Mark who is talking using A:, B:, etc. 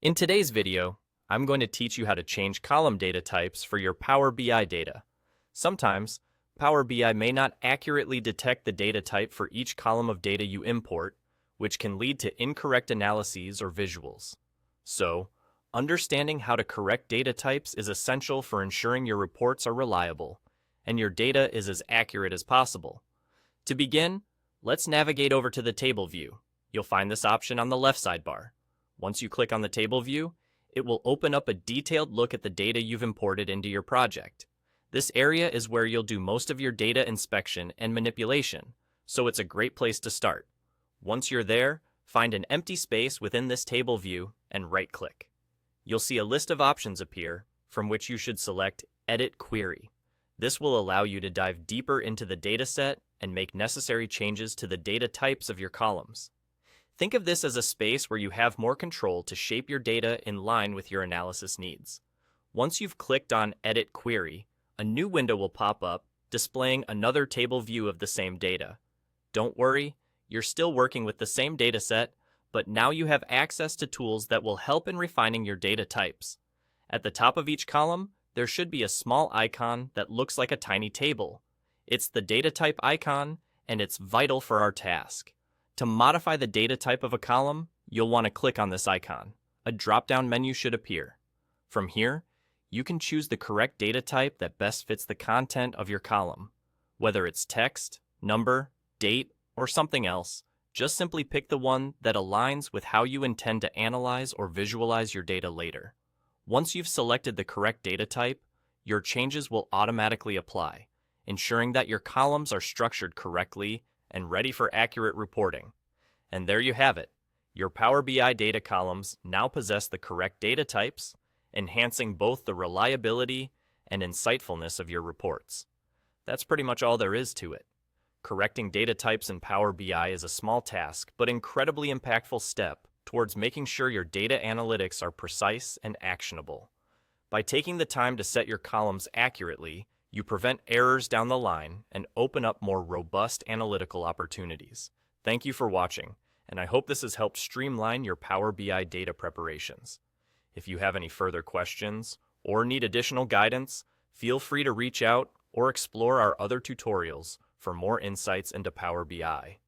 A: In today's video, I'm going to teach you how to change column data types for your Power BI data. Sometimes, Power BI may not accurately detect the data type for each column of data you import, which can lead to incorrect analyses or visuals. So, understanding how to correct data types is essential for ensuring your reports are reliable and your data is as accurate as possible. To begin, let's navigate over to the table view. You'll find this option on the left sidebar. Once you click on the table view, it will open up a detailed look at the data you've imported into your project. This area is where you'll do most of your data inspection and manipulation, so it's a great place to start. Once you're there, find an empty space within this table view and right-click. You'll see a list of options appear, from which you should select Edit Query. This will allow you to dive deeper into the dataset and make necessary changes to the data types of your columns. Think of this as a space where you have more control to shape your data in line with your analysis needs. Once you've clicked on Edit Query, a new window will pop up displaying another table view of the same data. Don't worry, you're still working with the same dataset, but now you have access to tools that will help in refining your data types. At the top of each column, there should be a small icon that looks like a tiny table. It's the data type icon, and it's vital for our task. To modify the data type of a column, you'll want to click on this icon. A drop-down menu should appear. From here, you can choose the correct data type that best fits the content of your column. Whether it's text, number, date, or something else, just simply pick the one that aligns with how you intend to analyze or visualize your data later. Once you've selected the correct data type, your changes will automatically apply, ensuring that your columns are structured correctly and ready for accurate reporting. And there you have it. Your Power BI data columns now possess the correct data types, enhancing both the reliability and insightfulness of your reports. That's pretty much all there is to it. Correcting data types in Power BI is a small task, but incredibly impactful step towards making sure your data analytics are precise and actionable. By taking the time to set your columns accurately, you prevent errors down the line and open up more robust analytical opportunities. Thank you for watching, and I hope this has helped streamline your Power BI data preparations. If you have any further questions or need additional guidance, feel free to reach out or explore our other tutorials for more insights into Power BI.